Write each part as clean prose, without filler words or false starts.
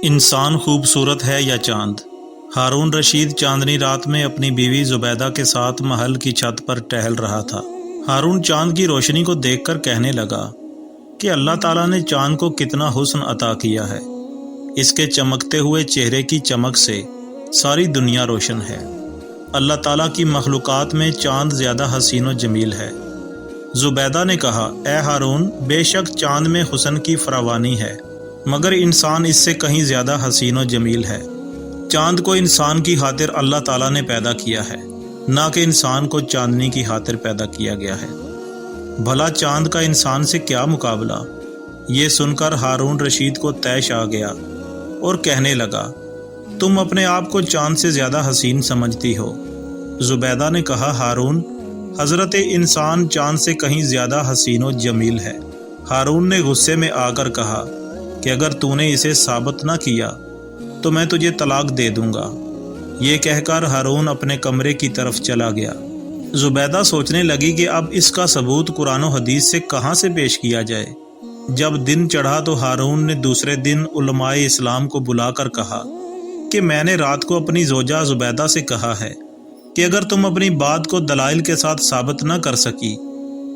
انسان خوبصورت ہے یا چاند؟ ہارون رشید چاندنی رات میں اپنی بیوی زبیدہ کے ساتھ محل کی چھت پر ٹہل رہا تھا۔ ہارون چاند کی روشنی کو دیکھ کر کہنے لگا کہ اللہ تعالیٰ نے چاند کو کتنا حسن عطا کیا ہے۔ اس کے چمکتے ہوئے چہرے کی چمک سے ساری دنیا روشن ہے۔ اللہ تعالیٰ کی مخلوقات میں چاند زیادہ حسین و جمیل ہے۔ زبیدہ نے کہا، اے ہارون، بے شک چاند میں حسن کی فراوانی ہے، مگر انسان اس سے کہیں زیادہ حسین و جمیل ہے۔ چاند کو انسان کی خاطر اللہ تعالیٰ نے پیدا کیا ہے، نہ کہ انسان کو چاندنی کی خاطر پیدا کیا گیا ہے۔ بھلا چاند کا انسان سے کیا مقابلہ؟ یہ سن کر ہارون رشید کو طیش آ گیا اور کہنے لگا، تم اپنے آپ کو چاند سے زیادہ حسین سمجھتی ہو۔ زبیدہ نے کہا، ہارون، حضرت انسان چاند سے کہیں زیادہ حسین و جمیل ہے۔ ہارون نے غصے میں آ کر کہا کہ اگر تو نے اسے ثابت نہ کیا تو میں تجھے طلاق دے دوں گا۔ یہ کہہ کر ہارون اپنے کمرے کی طرف چلا گیا۔ زبیدہ سوچنے لگی کہ اب اس کا ثبوت قرآن و حدیث سے کہاں سے پیش کیا جائے۔ جب دن چڑھا تو ہارون نے دوسرے دن علماء اسلام کو بلا کر کہا کہ میں نے رات کو اپنی زوجہ زبیدہ سے کہا ہے کہ اگر تم اپنی بات کو دلائل کے ساتھ ثابت نہ کر سکی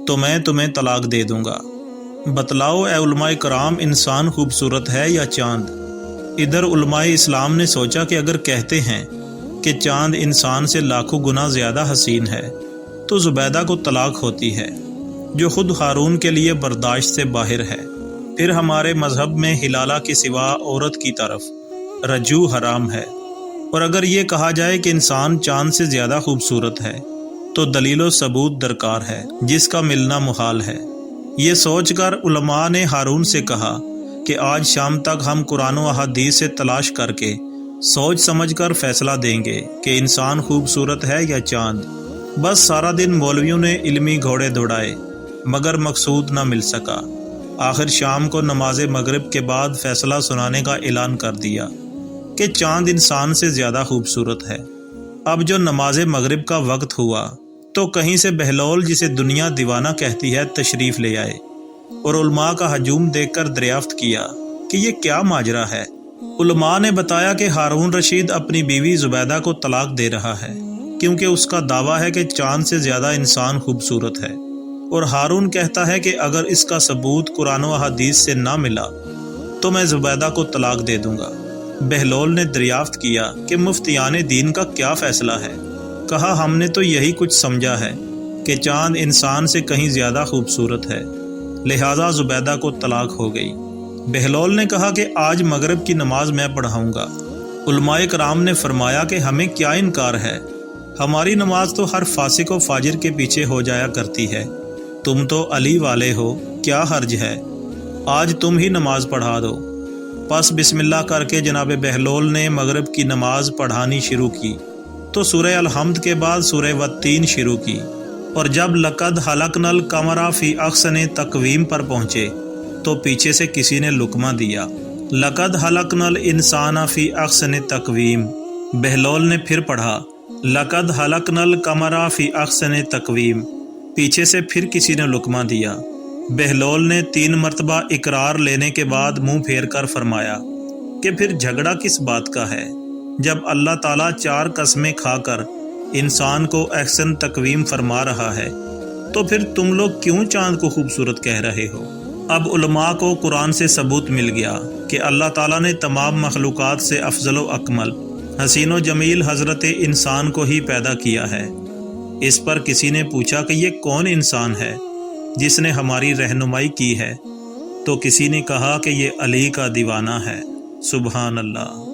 تو میں تمہیں طلاق دے دوں گا۔ بتلاؤ اے علماء کرام، انسان خوبصورت ہے یا چاند؟ ادھر علماء اسلام نے سوچا کہ اگر کہتے ہیں کہ چاند انسان سے لاکھوں گنا زیادہ حسین ہے تو زبیدہ کو طلاق ہوتی ہے، جو خود ہارون کے لیے برداشت سے باہر ہے۔ پھر ہمارے مذہب میں حلالہ کے سوا عورت کی طرف رجوع حرام ہے، اور اگر یہ کہا جائے کہ انسان چاند سے زیادہ خوبصورت ہے تو دلیل و ثبوت درکار ہے، جس کا ملنا محال ہے۔ یہ سوچ کر علماء نے ہارون سے کہا کہ آج شام تک ہم قرآن و احادیث سے تلاش کر کے سوچ سمجھ کر فیصلہ دیں گے کہ انسان خوبصورت ہے یا چاند۔ بس سارا دن مولویوں نے علمی گھوڑے دوڑائے مگر مقصود نہ مل سکا۔ آخر شام کو نماز مغرب کے بعد فیصلہ سنانے کا اعلان کر دیا کہ چاند انسان سے زیادہ خوبصورت ہے۔ اب جو نماز مغرب کا وقت ہوا تو کہیں سے بہلول، جسے دنیا دیوانہ کہتی ہے، تشریف لے آئے اور علماء کا ہجوم دیکھ کر دریافت کیا کہ یہ کیا ماجرا ہے۔ علماء نے بتایا کہ ہارون رشید اپنی بیوی زبیدہ کو طلاق دے رہا ہے کیونکہ اس کا دعویٰ ہے کہ چاند سے زیادہ انسان خوبصورت ہے، اور ہارون کہتا ہے کہ اگر اس کا ثبوت قرآن و حدیث سے نہ ملا تو میں زبیدہ کو طلاق دے دوں گا۔ بہلول نے دریافت کیا کہ مفتیان دین کا کیا فیصلہ ہے؟ کہا، ہم نے تو یہی کچھ سمجھا ہے کہ چاند انسان سے کہیں زیادہ خوبصورت ہے، لہٰذا زبیدہ کو طلاق ہو گئی۔ بہلول نے کہا کہ آج مغرب کی نماز میں پڑھاؤں گا۔ علماء کرام نے فرمایا کہ ہمیں کیا انکار ہے، ہماری نماز تو ہر فاسق و فاجر کے پیچھے ہو جایا کرتی ہے، تم تو علی والے ہو، کیا حرج ہے، آج تم ہی نماز پڑھا دو۔ پس بسم اللہ کر کے جناب بہلول نے مغرب کی نماز پڑھانی شروع کی تو سورہ الحمد کے بعد سورہ والتین شروع کی، اور جب لقد خلقنا القمر فی احسن تقویم پر پہنچے تو پیچھے سے کسی نے لقمہ دیا، لقد خلقنا الانسان فی احسن تقویم۔ بہلول نے پھر پڑھا، لقد خلقنا القمر فی احسن تقویم۔ پیچھے سے پھر کسی نے لقمہ دیا۔ بہلول نے 3 مرتبہ اقرار لینے کے بعد منہ پھیر کر فرمایا کہ پھر جھگڑا کس بات کا ہے؟ جب اللہ تعالیٰ 4 قسمیں کھا کر انسان کو احسن تقویم فرما رہا ہے تو پھر تم لوگ کیوں چاند کو خوبصورت کہہ رہے ہو؟ اب علماء کو قرآن سے ثبوت مل گیا کہ اللہ تعالیٰ نے تمام مخلوقات سے افضل و اکمل، حسین و جمیل حضرت انسان کو ہی پیدا کیا ہے۔ اس پر کسی نے پوچھا کہ یہ کون انسان ہے جس نے ہماری رہنمائی کی ہے؟ تو کسی نے کہا کہ یہ علی کا دیوانہ ہے۔ سبحان اللہ۔